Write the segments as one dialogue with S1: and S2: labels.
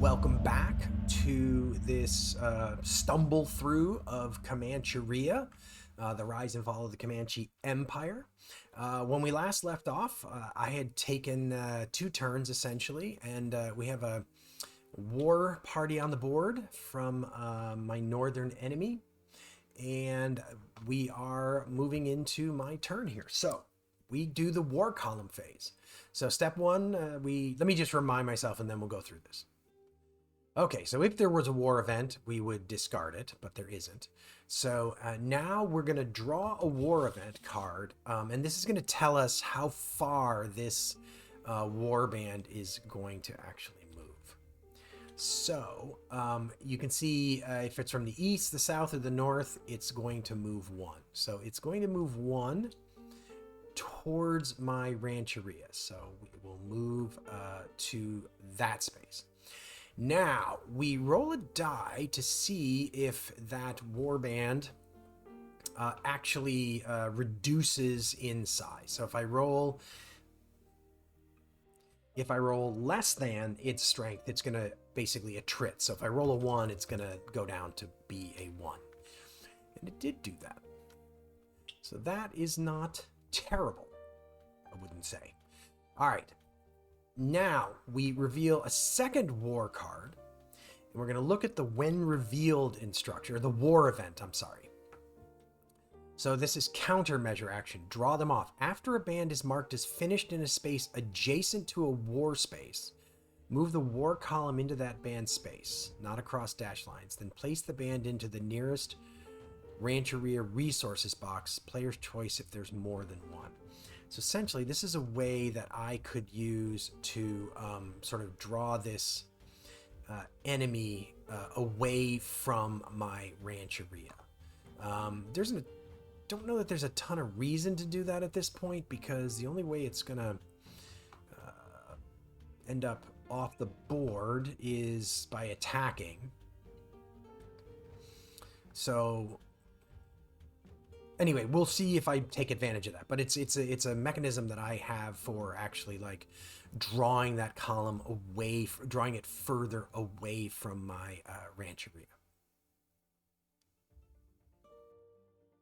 S1: Welcome back to this stumble through of Comancheria, the rise and fall of the Comanche Empire. When we last left off, I had taken 2 turns essentially, and we have a war party on the board from my northern enemy, and we are moving into my turn here. So we do the war column phase. So step 1, let me just remind myself, and then we'll go through this. Okay, so if there was a war event, we would discard it, but there isn't. So now we're going to draw a war event card, and this is going to tell us how far this war band is going to actually move. So you can see if it's from the east, the south, or the north, it's going to move 1. So it's going to move 1 towards my rancheria. So we will move to that space. Now, we roll a die to see if that warband actually reduces in size. So if I roll less than its strength, it's going to basically attrit. So if I roll a 1, it's going to go down to be a 1. And it did do that. So that is not terrible, I wouldn't say. All right. Now we reveal a second war card, and we're going to look at the when revealed instruction, or the war event, I'm sorry. So this is countermeasure action. Draw them off. After a band is marked as finished in a space adjacent to a war space, move the war column into that band space, not across dash lines. Then place the band into the nearest Rancheria resources box, player's choice if there's more than one. So essentially, this is a way that I could use to sort of draw this enemy away from my rancheria. Don't know that there's a ton of reason to do that at this point, because the only way it's going to end up off the board is by attacking. So anyway, we'll see if I take advantage of that, but it's a mechanism that I have for actually like drawing that column away, drawing it further away from my rancheria.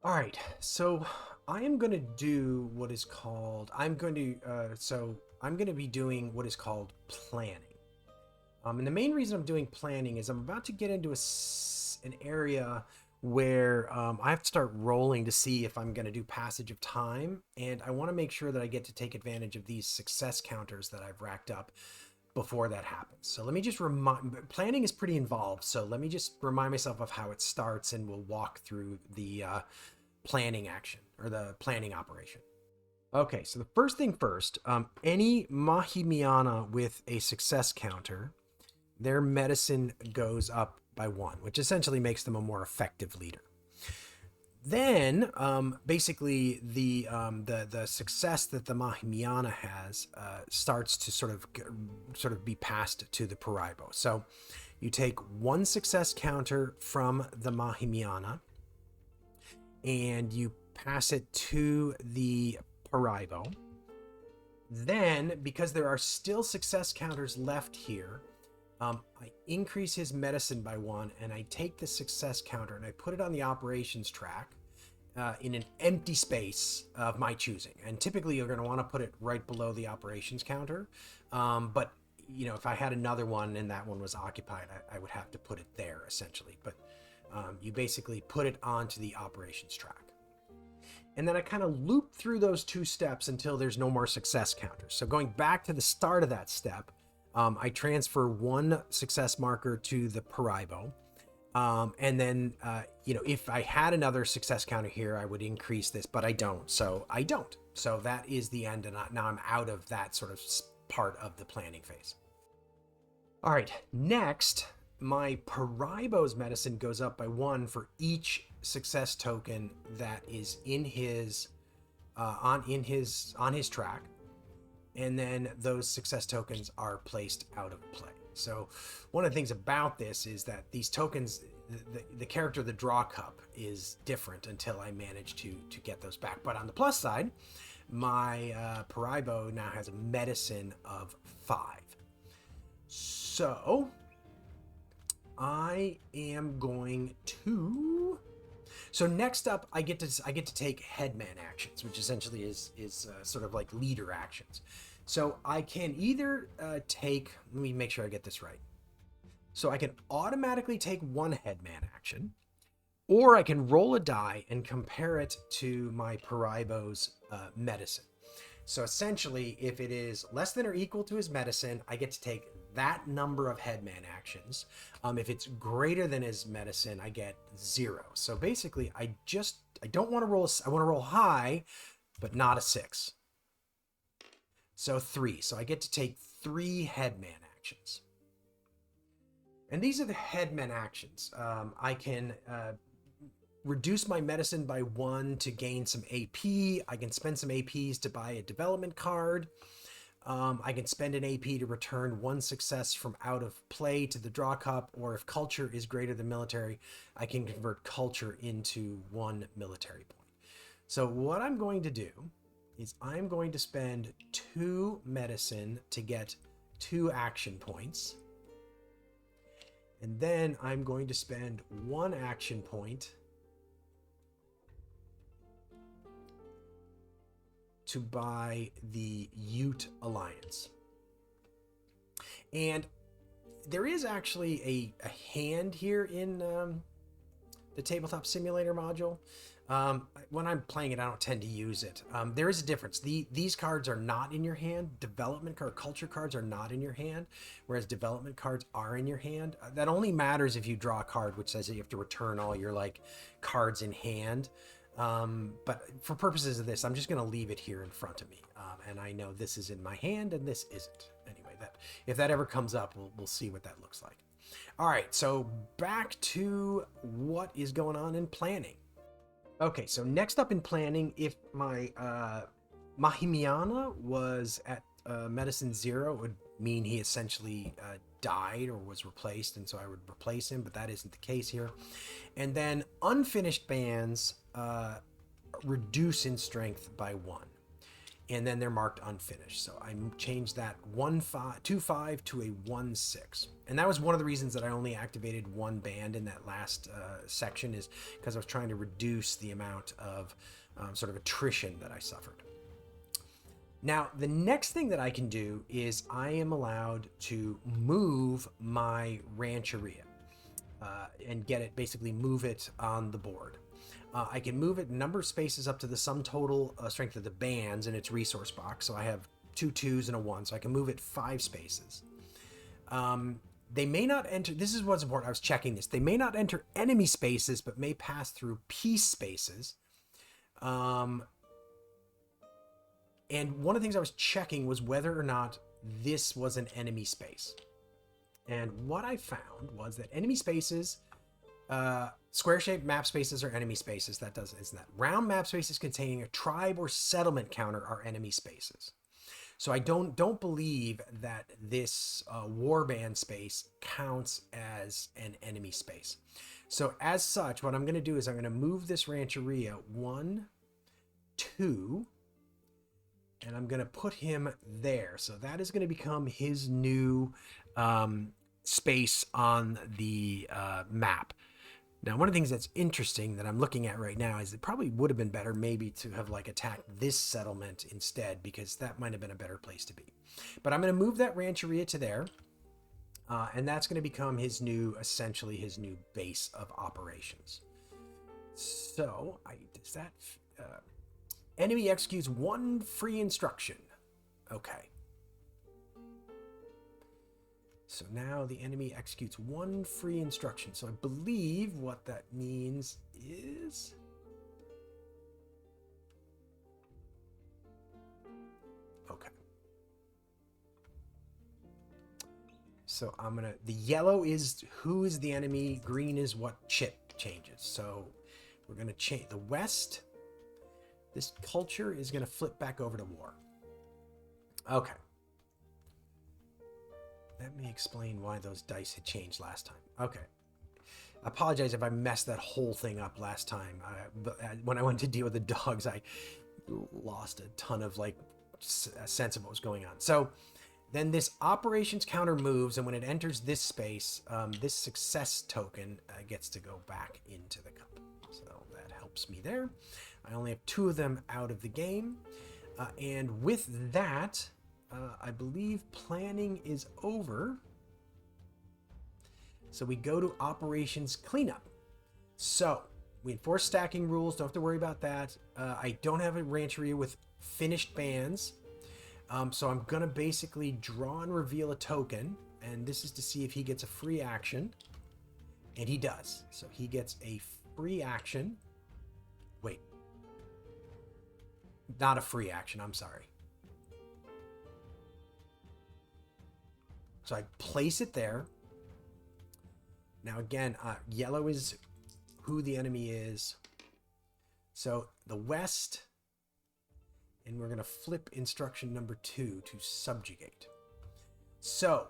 S1: All right, so I am going to do what is called, I'm going to be doing what is called planning. And the main reason I'm doing planning is I'm about to get into an area where I have to start rolling to see if I'm going to do passage of time, and I want to make sure that I get to take advantage of these success counters that I've racked up before that happens. So let me just planning is pretty involved, so let me just remind myself of how it starts, and we'll walk through the planning action, or the planning operation. Okay, so the first thing first, any Mahimiana with a success counter, their medicine goes up by 1, which essentially makes them a more effective leader. Then, basically, the success that the Mahimiana has starts to sort of be passed to the Paraibo. So, you take 1 success counter from the Mahimiana, and you pass it to the Paraibo. Then, because there are still success counters left here, I increase his medicine by 1, and I take the success counter and I put it on the operations track in an empty space of my choosing. And typically you're going to want to put it right below the operations counter. But, you know, if I had another one and that one was occupied, I would have to put it there essentially. But you basically put it onto the operations track. And then I kind of loop through those 2 steps until there's no more success counters. So going back to the start of that step, I transfer 1 success marker to the Paraibo. And then, if I had another success counter here, I would increase this, but I don't. So I don't. So that is the end. And now I'm out of that sort of part of the planning phase. All right. Next, my Paraibo's medicine goes up by 1 for each success token that is in his, on his track. And then those success tokens are placed out of play. So one of the things about this is that these tokens, the character of the draw cup is different until I manage to get those back. But on the plus side, my Paraibo now has a medicine of 5. So I am going to. So next up, I get to take Headman actions, which essentially is sort of like leader actions. So I can either take. Let me make sure I get this right. So I can automatically take one Headman action, or I can roll a die and compare it to my Paraibo's medicine. So essentially, if it is less than or equal to his medicine, I get to take that number of Headman actions. If it's greater than his medicine, I get 0. So basically, I don't want to roll. I want to roll high, but not a 6. So 3. So I get to take 3 Headman actions. And these are the Headman actions. I can reduce my medicine by 1 to gain some AP. I can spend some APs to buy a development card. I can spend an AP to return 1 success from out of play to the draw cup, or if culture is greater than military, I can convert culture into 1 military point. So what I'm going to do is I'm going to spend 2 medicine to get 2 action points. And then I'm going to spend 1 action point to buy the Ute Alliance. And there is actually a hand here in the Tabletop Simulator module. When I'm playing it, I don't tend to use it. There is a difference. These cards are not in your hand. Development card, culture cards are not in your hand, whereas development cards are in your hand. That only matters if you draw a card which says that you have to return all your like cards in hand. But for purposes of this, I'm just going to leave it here in front of me. And I know this is in my hand and this isn't. Anyway, if that ever comes up, we'll see what that looks like. All right, so back to what is going on in planning. Okay, so next up in planning, if my Mahimiana was at medicine 0, it would mean he essentially died or was replaced, and so I would replace him, but that isn't the case here. And then unfinished bands reduce in strength by 1, and then they're marked unfinished. So I changed that 2-5 to a 1-6, and that was one of the reasons that I only activated 1 band in that last section, is because I was trying to reduce the amount of sort of attrition that I suffered. Now, the next thing that I can do is I am allowed to move my Rancheria and get it, basically move it on the board. I can move it number of spaces up to the sum total strength of the bands in its resource box. So I have 2 2s and a 1, so I can move it 5 spaces. They may not enter, this is what's important, I was checking this. They may not enter enemy spaces, but may pass through peace spaces. And one of the things I was checking was whether or not this was an enemy space. And what I found was that enemy spaces, square-shaped map spaces are enemy spaces. That isn't that. Round map spaces containing a tribe or settlement counter are enemy spaces. So I don't believe that this warband space counts as an enemy space. So as such, what I'm going to do is I'm going to move this Rancheria 1, 2, and I'm going to put him there. So that is going to become his new space on the map. Now, one of the things that's interesting that I'm looking at right now is it probably would have been better maybe to have like attacked this settlement instead, because that might have been a better place to be. But I'm going to move that Rancheria to there. And that's going to become his new, essentially his new base of operations. So does that, enemy executes 1 free instruction. Okay. So now the enemy executes 1 free instruction. So I believe what that means is... Okay. So I'm going to... The yellow is who is the enemy. Green is what chip changes. So we're going to change the west. This culture is going to flip back over to war. Okay. Let me explain why those dice had changed last time. Okay. I apologize if I messed that whole thing up last time. But when I went to deal with the dogs, lost a ton of like sense of what was going on. So then this operations counter moves, and when it enters this space, this success token gets to go back into the cup. So that helps me there. I only have 2 of them out of the game. And with that, I believe planning is over. So we go to operations cleanup. So we enforce stacking rules. Don't have to worry about that. I don't have a rancheria with finished bands. So I'm going to basically draw and reveal a token. And this is to see if he gets a free action. And he does. So he gets a free action. Wait. Not a free action. I'm sorry. So I place it there. Now again, yellow is who the enemy is. So the west, and we're going to flip instruction number 2 to subjugate. So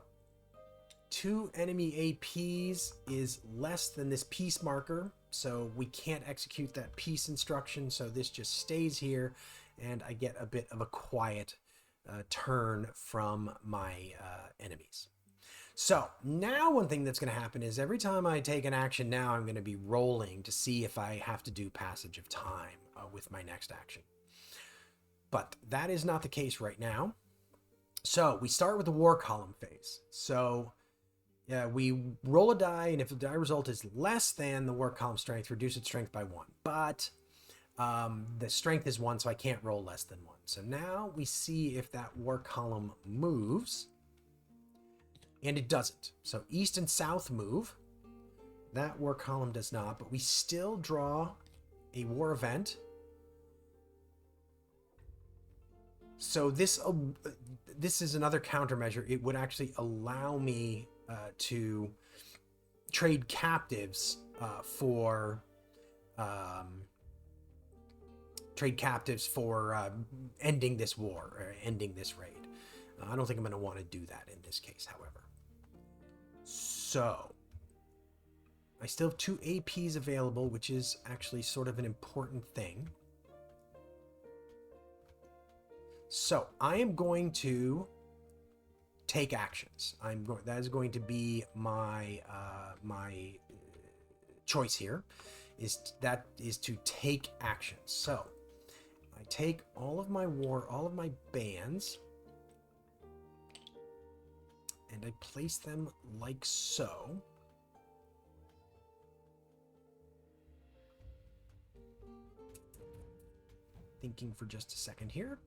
S1: 2 enemy APs is less than this peace marker, so we can't execute that peace instruction, so this just stays here, and I get a bit of a quiet turn from my enemies. So now one thing that's going to happen is every time I take an action now, I'm going to be rolling to see if I have to do passage of time with my next action. But that is not the case right now. So we start with the war column phase. So we roll a die, and if the die result is less than the war column strength, reduce its strength by 1. But the strength is 1, so I can't roll less than 1. So now we see if that war column moves. And it doesn't. So east and south move. That war column does not, but we still draw a war event. So this is another countermeasure. It would actually allow me to trade captives for ending this war, or ending this raid. I don't think I'm going to want to do that in this case, however. So I still have 2 APs available, which is actually sort of an important thing. So I am going to take actions. That is going to be my my choice here. Is to take actions. So I take all of my bands, and I place them like so. Thinking for just a second here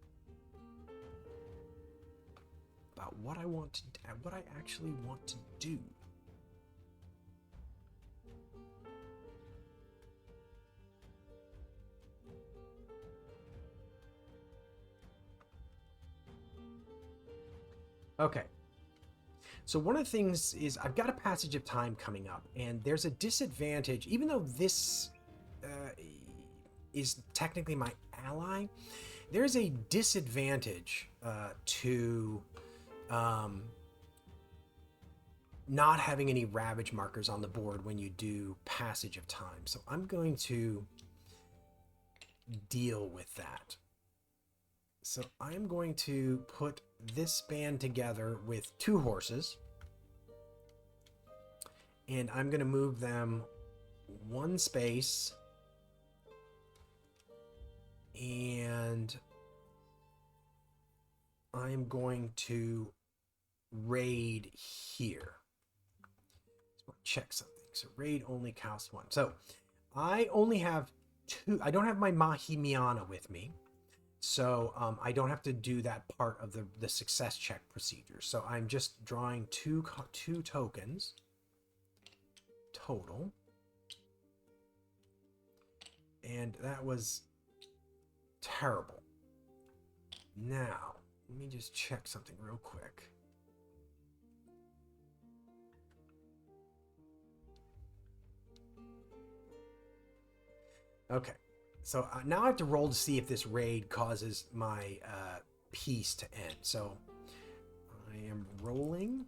S1: about what I actually want to do. Okay. So one of the things is I've got a passage of time coming up, and there's a disadvantage, even though this is technically my ally, there's a disadvantage to not having any ravage markers on the board when you do passage of time. So I'm going to deal with that. So I'm going to put this band together with 2 horses, and I'm going to move them 1 space, and I'm going to raid here. So check something. So raid only costs 1. So I only have 2. I don't have my Mahimiana with me. So I don't have to do that part of the success check procedure. So I'm just drawing two tokens total. And that was terrible. Now, let me just check something real quick. Okay. So now I have to roll to see if this raid causes my peace to end. So I am rolling,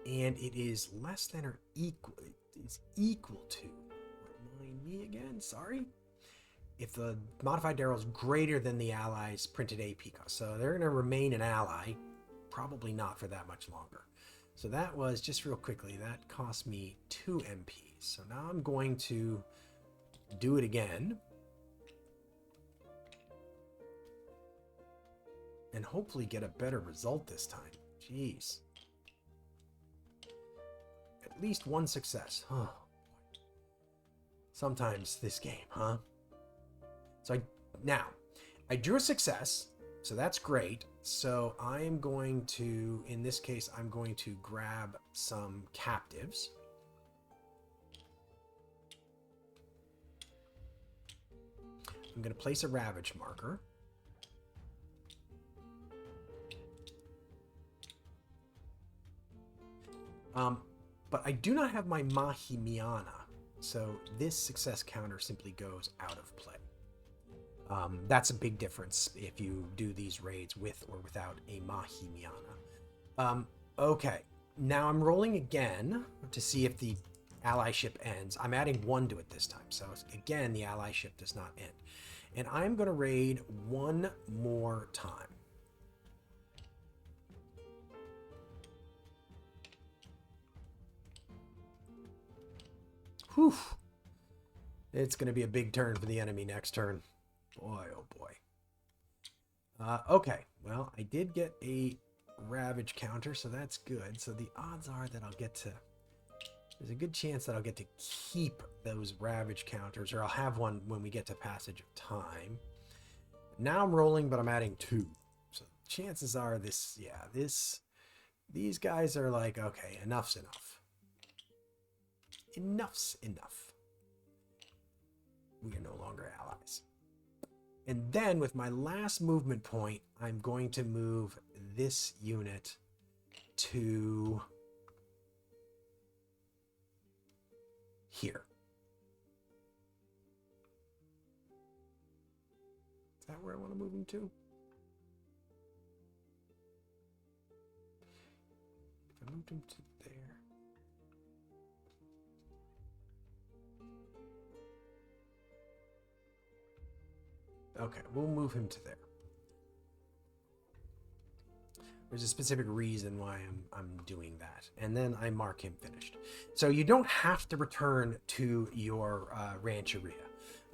S1: and it is less than or equal. It is equal to. Remind me again. Sorry. if the modified arrow is greater than the ally's printed AP cost. So they're going to remain an ally, probably not for that much longer. So that was, just real quickly, that cost me 2 MPs. So now I'm going to do it again. And hopefully get a better result this time. Jeez. At least one success. Huh. Sometimes this game, huh? So now, I drew a success, so that's great. So I am going to, in this case, I'm going to grab some captives. I'm going to place a ravage marker. But I do not have my Mahimiana, so this success counter simply goes out of play. That's a big difference if you do these raids with or without a Mahimiana. Okay, now I'm rolling again to see if the allyship ends. I'm adding 1 to it this time, so again, the allyship does not end. And I'm going to raid one more time. Whew. It's going to be a big turn for the enemy next turn. Boy, oh boy. Okay, well, I did get a ravage counter, so that's good. So the odds are that I'll get to... There's a good chance that I'll get to keep those ravage counters, or I'll have one when we get to passage of time. Now I'm rolling, but I'm adding 2. So chances are these guys are like, okay, enough's enough. Enough's enough. We are no longer allies. And then with my last movement point, I'm going to move this unit to here. Is that where I want to move him to? If I moved him to there. Okay, we'll move him to there. There's a specific reason why I'm doing that. And then I mark him finished. So you don't have to return to your rancheria.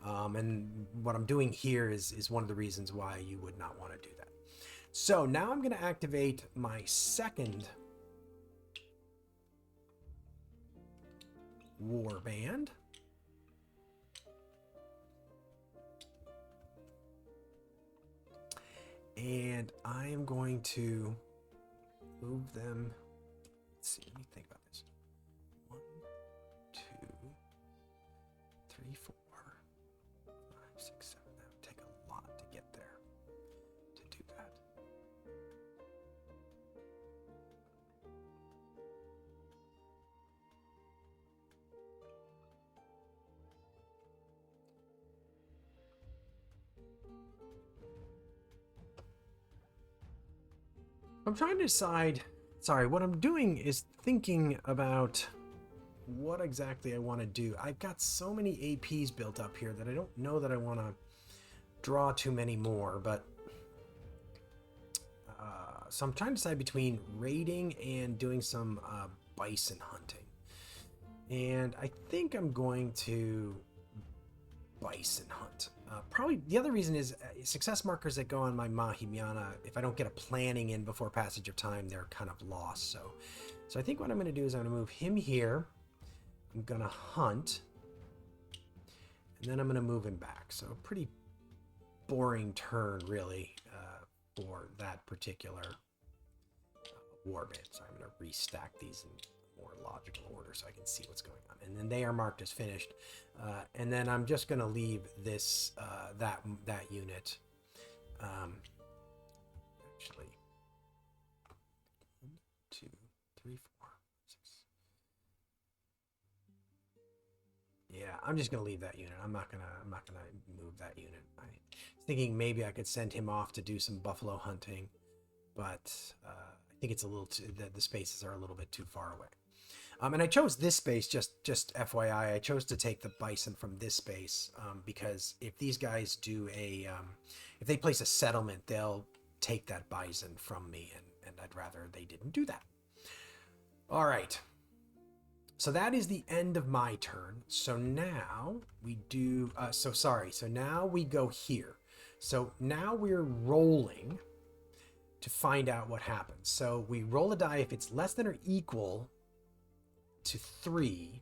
S1: And what I'm doing here is one of the reasons why you would not want to do that. So now I'm going to activate my second war band. And I am going to move them. Let's see, let me think about this. 1, 2, 3, 4, 5, 6, 7. That would take a lot to get there to do that. I'm trying to decide, sorry, what I'm doing is thinking about what exactly I want to do. I've got so many APs built up here that I don't know that I want to draw too many more, but so I'm trying to decide between raiding and doing some bison hunting. And I think I'm going to bison hunt. Probably the other reason is success markers that go on my Mahimiana, if I don't get a planning in before passage of time, they're kind of lost. So I think what I'm going to do is I'm going to move him here. I'm going to hunt. And then I'm going to move him back. So a pretty boring turn, really, for that particular warband. So I'm going to restack these in more logical order so I can see what's going on. And then they are marked as finished. And then I'm just going to leave this that unit. Actually, 1, 2, 3, 4, 6. Yeah, I'm just going to leave that unit. I'm not gonna move that unit. I was thinking maybe I could send him off to do some buffalo hunting, but I think it's a little too, the spaces are a little bit too far away. And I chose this space, just FYI, I chose to take the bison from this space because if these guys do if they place a settlement, they'll take that bison from me, and I'd rather they didn't do that. All right. So that is the end of my turn. So now we do, so now we go here. So now we're rolling to find out what happens. So we roll a die. If it's less than or equal to 3,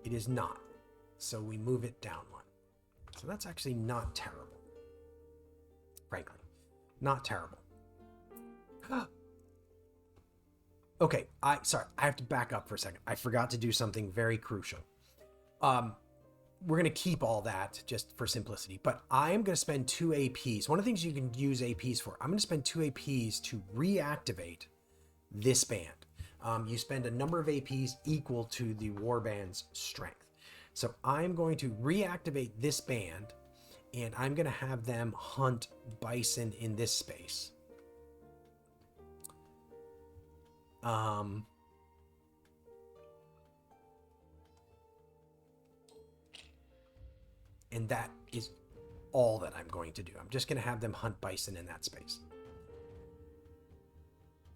S1: it is not. So we move it down 1. So that's actually not terrible. Frankly, not terrible. Okay, I have to back up for a second. I forgot to do something very crucial. We're going to keep all that just for simplicity, but I am going to spend 2 APs. One of the things you can use APs for, I'm going to spend 2 APs to reactivate this band. You spend a number of APs equal to the warband's strength. So I'm going to reactivate this band, and I'm going to have them hunt bison in this space. And that is all that I'm going to do. I'm just going to have them hunt bison in that space.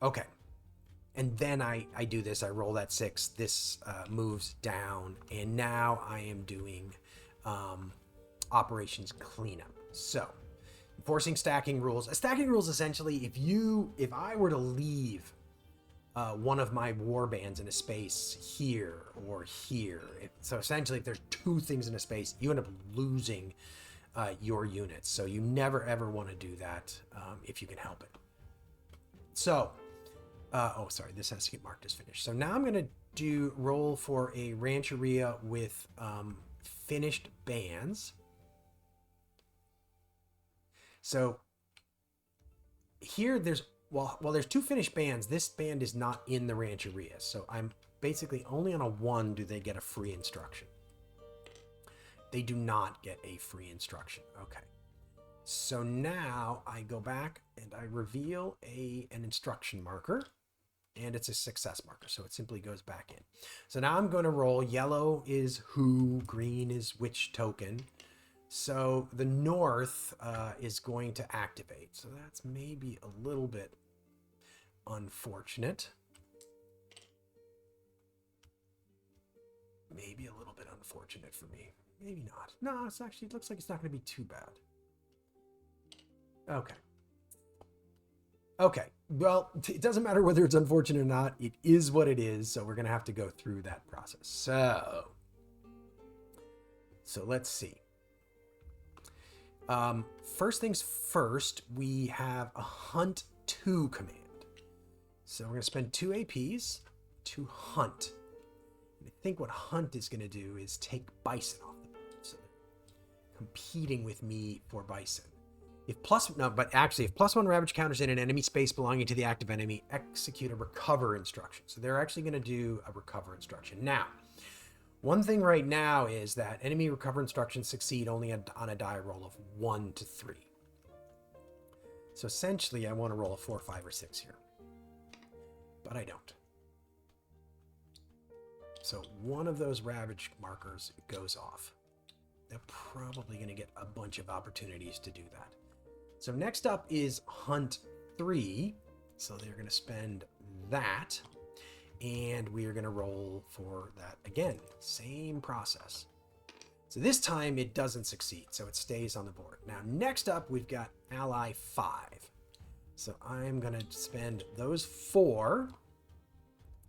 S1: Okay. And then I do this. I roll that 6. This moves down. And now I am doing operations cleanup. So, enforcing stacking rules. A stacking rule is essentially if I were to leave one of my war bands in a space here or here. So essentially, if there's 2 things in a space, you end up losing your units. So you never ever want to do that if you can help it. So, oh, sorry, this has to get marked as finished. So now I'm going to roll for a Rancheria with finished bands. So here there's Well, there's 2 finished bands. This band is not in the Rancheria, so I'm basically only on a 1 do they get a free instruction. They do not get a free instruction. Okay. So now I go back and I reveal an instruction marker, and it's a success marker, so it simply goes back in. So now I'm going to roll. Yellow is who, green is which token. So the north is going to activate. So that's maybe a little bit unfortunate. Maybe a little bit unfortunate for me. Maybe not. No, it looks like it's not going to be too bad. Okay. Okay. Well, it doesn't matter whether it's unfortunate or not. It is what it is. So we're going to have to go through that process. So let's see. First things first, we have a hunt 2 command. So we're going to spend 2 APs to hunt. And I think what hunt is going to do is take bison off the board. So they're competing with me for bison. If +1 ravage counters in an enemy space belonging to the active enemy, execute a recover instruction. So they're actually going to do a recover instruction. Now, one thing right now is that enemy recover instructions succeed only on a die roll of 1 to 3. So essentially, I want to roll a 4, 5, or 6 here. But I don't. So one of those ravage markers goes off. They're probably going to get a bunch of opportunities to do that. So next up is hunt 3. So they're going to spend that. And we are going to roll for that again. Same process. So this time it doesn't succeed, so it stays on the board. Now, next up, we've got ally 5. So I'm going to spend those 4,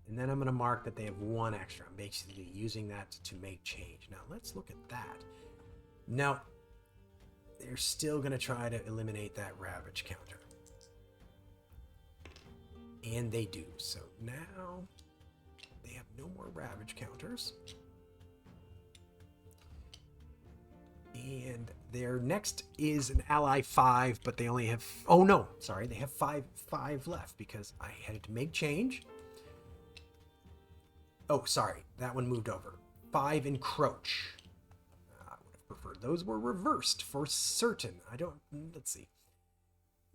S1: and then I'm going to mark that they have 1 extra. I'm basically using that to make change. Now, let's look at that. Now, they're still going to try to eliminate that ravage counter. And they do. So now they have no more ravage counters. And their next is an ally 5, but they only have... Oh, no. Sorry. They have 5 left because I had to make change. Oh, sorry. That one moved over. 5 encroach. I would have preferred those were reversed for certain. I don't... Let's see.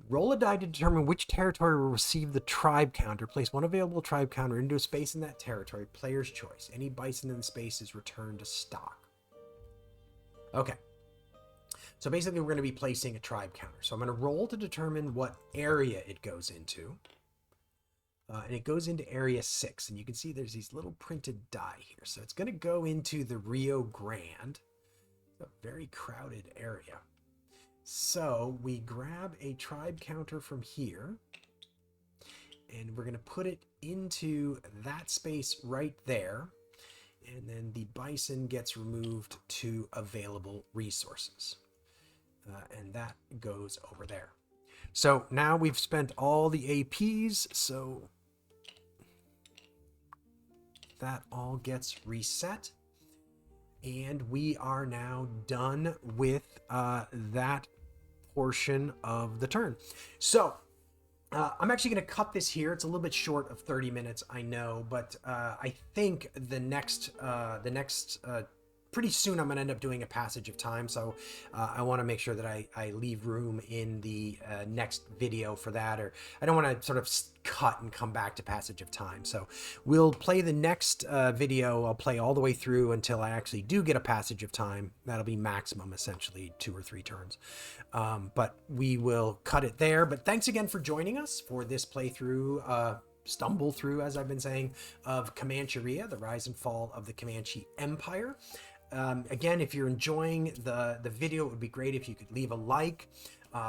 S1: Roll a die to determine which territory will receive the tribe counter. Place one available tribe counter into a space in that territory. Player's choice. Any bison in the space is returned to stock. Okay. So basically, we're going to be placing a tribe counter. So I'm going to roll to determine what area it goes into. And it goes into area 6. And you can see there's these little printed die here. So it's going to go into the Rio Grande. A very crowded area. So we grab a tribe counter from here. And we're going to put it into that space right there. And then the bison gets removed to available resources. And that goes over there. So now we've spent all the APs, so that all gets reset. And we are now done with that portion of the turn. So I'm actually going to cut this here. It's a little bit short of 30 minutes, I know, but I think the next pretty soon I'm going to end up doing a passage of time. So I want to make sure that I leave room in the next video for that, or I don't want to sort of cut and come back to passage of time. So we'll play the next video. I'll play all the way through until I actually do get a passage of time. That'll be maximum, essentially 2 or 3 turns. But we will cut it there. But thanks again for joining us for this playthrough, stumble through, as I've been saying, of Comancheria, the rise and fall of the Comanche Empire. Again, if you're enjoying the video, it would be great if you could leave a like,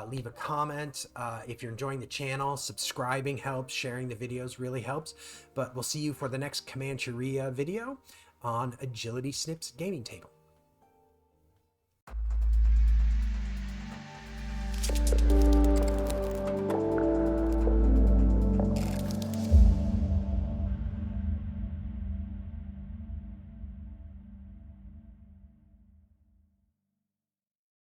S1: leave a comment. If you're enjoying the channel, subscribing helps, sharing the videos really helps. But we'll see you for the next Comancheria video on Agility Snip's gaming table.